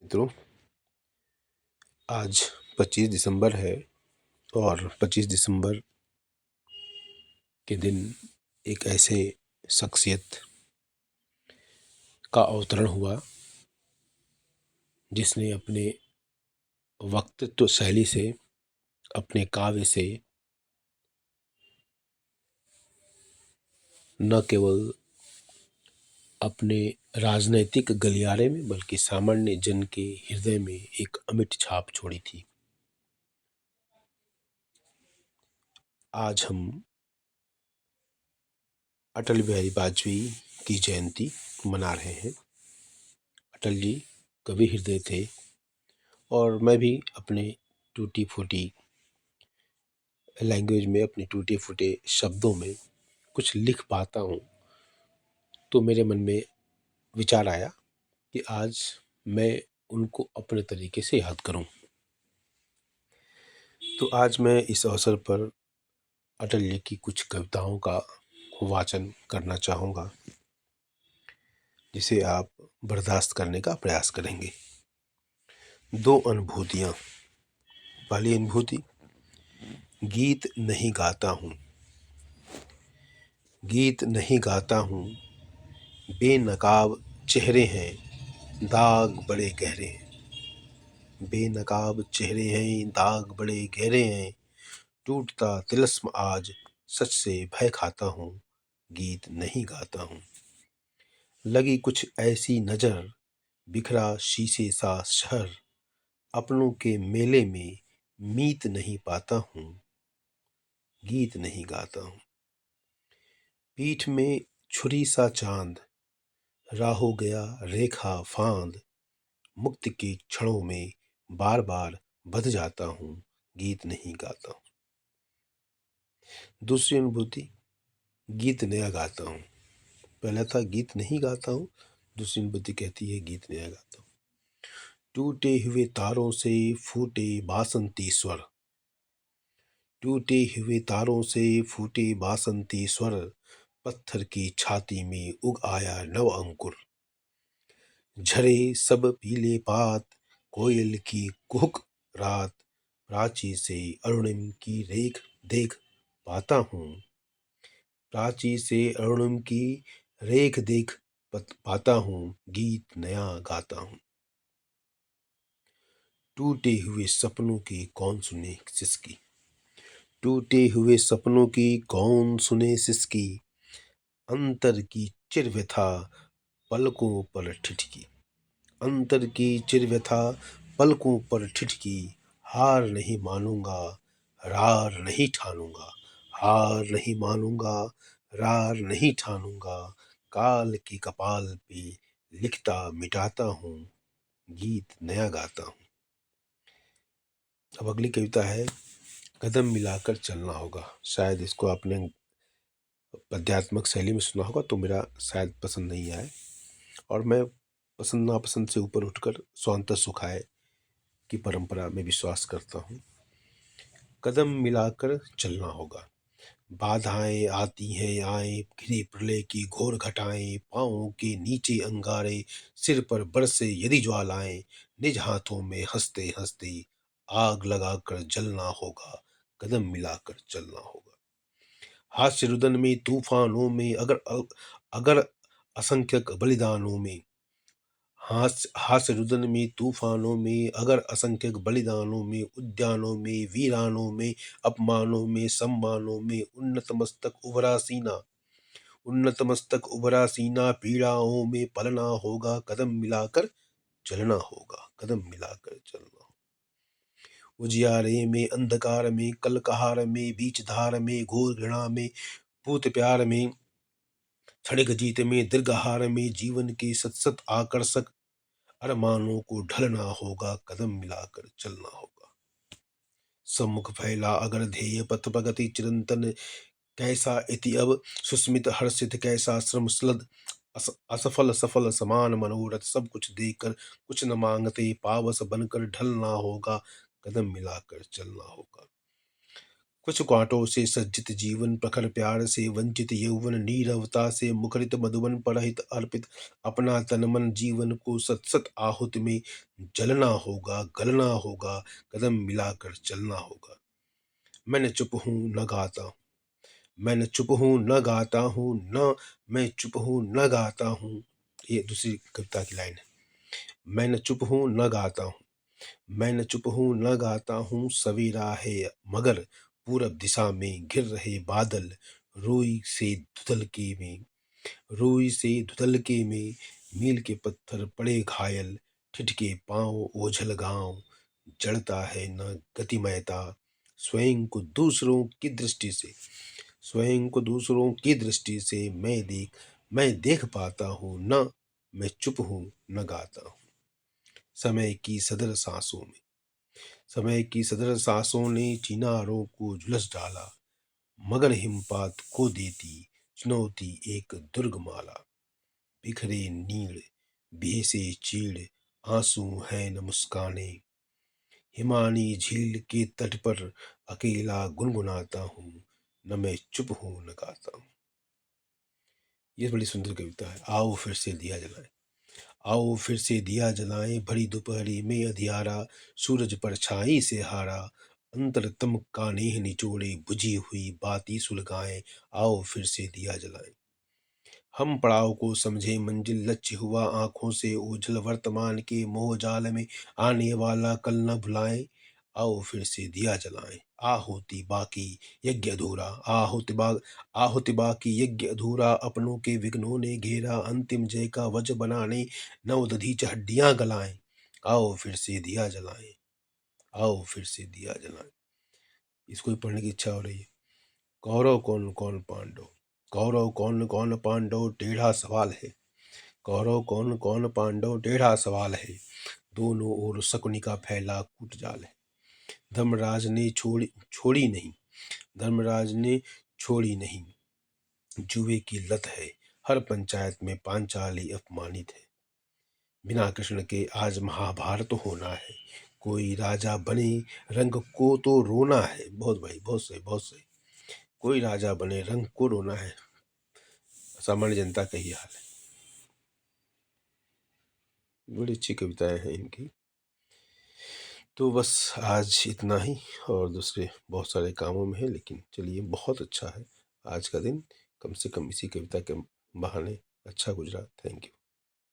मित्रों, आज 25 दिसंबर है और 25 दिसंबर के दिन एक ऐसे शख्सियत का अवतरण हुआ जिसने अपने वक्तृत्व शैली से, अपने काव्य से न केवल अपने राजनैतिक गलियारे में बल्कि सामान्य जन के हृदय में एक अमिट छाप छोड़ी थी। आज हम अटल बिहारी वाजपेयी की जयंती मना रहे हैं। अटल जी कवि हृदय थे और मैं भी अपने टूटी फूटी लैंग्वेज में, अपने टूटे फूटे शब्दों में कुछ लिख पाता हूँ, तो मेरे मन में विचार आया कि आज मैं उनको अपने तरीके से याद करूं। तो आज मैं इस अवसर पर अटल जी की कुछ कविताओं का वाचन करना चाहूँगा, जिसे आप बर्दाश्त करने का प्रयास करेंगे। 2 अनुभूतियाँ। पहली अनुभूति, गीत नहीं गाता हूँ। गीत नहीं गाता हूँ, बेनकाब चेहरे हैं, दाग बड़े गहरे हैं। बेनकाब चेहरे हैं, दाग बड़े गहरे हैं। टूटता तिलस्म आज, सच से भय खाता हूँ। गीत नहीं गाता हूँ। लगी कुछ ऐसी नजर, बिखरा शीशे सा शहर। अपनों के मेले में मीत नहीं पाता हूँ। गीत नहीं गाता हूँ। पीठ में छुरी सा चांद, राहो गया रेखा फांद। मुक्ति के क्षणों में बार बार बध जाता हूँ। गीत नहीं गाता हूँ। दूसरी अनुभूति, गीत नया गाता हूँ। पहला था गीत नहीं गाता हूँ, दूसरी अनुभूति कहती है गीत नया गाता हूँ। टूटे हुए तारों से फूटे बासंती स्वर। टूटे हुए तारों से फूटे बासंती स्वर। पत्थर की छाती में उग आया नव अंकुर। झरे सब पीले पात, कोयल की कुहक रात। प्राची से अरुणिम की रेख देख पाता हूँ। प्राची से अरुणिम की रेख देख पाता हूँ। गीत नया गाता हूँ। टूटे हुए सपनों की कौन सुने सिसकी। टूटे हुए सपनों की कौन सुने सिसकी। अंतर की चिर व्यथा पलकों पर ठिठकी। अंतर की चिर व्यथा पलकों पर ठिठकी। हार नहीं मानूंगा, रार नहीं ठानूंगा। हार नहीं मानूंगा, रार नहीं ठानूंगा। काल के कपाल पे लिखता मिटाता हूँ। गीत नया गाता हूँ। अब अगली कविता है, कदम मिलाकर चलना होगा। शायद इसको आपने पद्यात्मक शैली में सुना होगा, तो मेरा शायद पसंद नहीं आए, और मैं पसंद नापसंद से ऊपर उठकर स्वांतः सुखाए की परंपरा में विश्वास करता हूँ। कदम मिलाकर चलना होगा। बाधाएं आती हैं आए, घिरे प्रलय की घोर घटाएं। पाँवों के नीचे अंगारे, सिर पर बरसे यदि ज्वालाएं। निज हाथों में हंसते हंसते आग लगाकर जलना होगा। कदम मिलाकर चलना होगा। हास्य रुदन में तूफानों में अगर असंख्यक बलिदानों में। हास्य रुदन में तूफानों में अगर असंख्यक बलिदानों में। उद्यानों में वीरानों में, अपमानों में सम्मानों में। उन्नत मस्तक उभरा सीना, उन्नत मस्तक उभरा सीना। पीड़ाओं में पलना होगा। कदम मिलाकर चलना होगा। कदम मिलाकर चलना होगा। उजियारे में अंधकार में, कल कहार में, बीच धार में, घोर घृणा में, पूत प्यार में, क्षणिक जीत में, दीर्घहार में। जीवन के सत सत आकर्षक अरमानों को ढलना होगा। कदम मिलाकर चलना होगा। सम्मुख फैला अगर ध्येय पथ प्रगति चिरंतन। कैसा इति अब सुस्मित हर्षित, कैसा श्रम स्लद असफल सफल समान मनोरथ। सब कुछ देकर कुछ न मांगते, पावस बनकर ढलना होगा। कदम मिलाकर चलना होगा। कुछ कांटों से सज्जित जीवन, प्रखर प्यार से वंचित यौवन, नीरवता से मुखरित मधुबन, परहित अर्पित अपना तन मन, जीवन को सत सत आहुति में जलना होगा, गलना होगा, कदम मिलाकर चलना होगा। मैंने चुप हूँ न गाता हूँ, मैंने चुप हूँ न गाता हूँ, न मैं चुप हूँ न गाता हूँ। ये दूसरी कविता की लाइन है। मैंने चुप हूँ न गाता हूँ, मैंने चुप हूँ न गाता हूँ, सवेरा है मगर पूरब दिशा में घिर रहे बादल, रोई से धुतलके में, रोई से धुतलके में, मील के पत्थर पड़े घायल, ठिठके पाँव ओझल गांव, जड़ता है न गतिमयता, स्वयं को दूसरों की दृष्टि से, स्वयं को दूसरों की दृष्टि से मैं देख पाता हूँ न, मैं चुप हूँ न गाता हूँ। समय की सदर सांसों में, समय की सदर सांसों ने चिनारों को झुलस डाला, मगर हिमपात को देती चुनौती एक दुर्गमाला, बिखरे नीड़ भेसे चीड़, आंसू है न मुस्काने, हिमानी झील के तट पर अकेला गुनगुनाता हूँ, न मैं चुप हूँ न गाता हूँ। ये बड़ी सुंदर कविता है। आओ फिर से दिया जलाएं, आओ फिर से दिया जलाएं, भरी दोपहरी में अंधियारा, सूरज परछाई से हारा, अंतरतम का नेह निचोड़े, बुझी हुई बाती सुलगाएं, आओ फिर से दिया जलाएं। हम पड़ाव को समझे मंजिल, लक्ष्य हुआ आंखों से ओझल, वर्तमान के मोह जाल में आने वाला कल न भुलाएं, आओ फिर से दिया जलाएं। आहुति बाकी यज्ञ अधूरा, आहुति बाकी यज्ञ अधूरा, अपनों के विघ्नों ने घेरा, अंतिम जय का वज बनाने नवदधीच हड्डियां गलाएं, आओ फिर से दिया जलाएं, आओ फिर से दिया जलाएं। इसको भी पढ़ने की इच्छा हो रही है। कौरव कौन कौन पांडव, कौरव कौन कौन पांडव टेढ़ा सवाल है, कौरव कौन कौन पांडव टेढ़ा सवाल है, दोनों ओर शकुनी का फैला कूट जाल है। धर्मराज ने छोड़ी नहीं, धर्मराज ने छोड़ी नहीं, जुए की लत है, हर पंचायत में पांचाली अपमानित है। बिना कृष्ण के आज महाभारत होना है, कोई राजा बने रंग को तो रोना है। बहुत भाई, बहुत सही, बहुत सही। कोई राजा बने रंग को रोना है, सामान्य जनता का ही हाल है। बड़ी अच्छी कविताएं हैं इनकी। तो बस आज इतना ही, और दूसरे बहुत सारे कामों में है, लेकिन चलिए बहुत अच्छा है आज का दिन, कम से कम इसी कविता के बहाने अच्छा गुजरा। Thank you.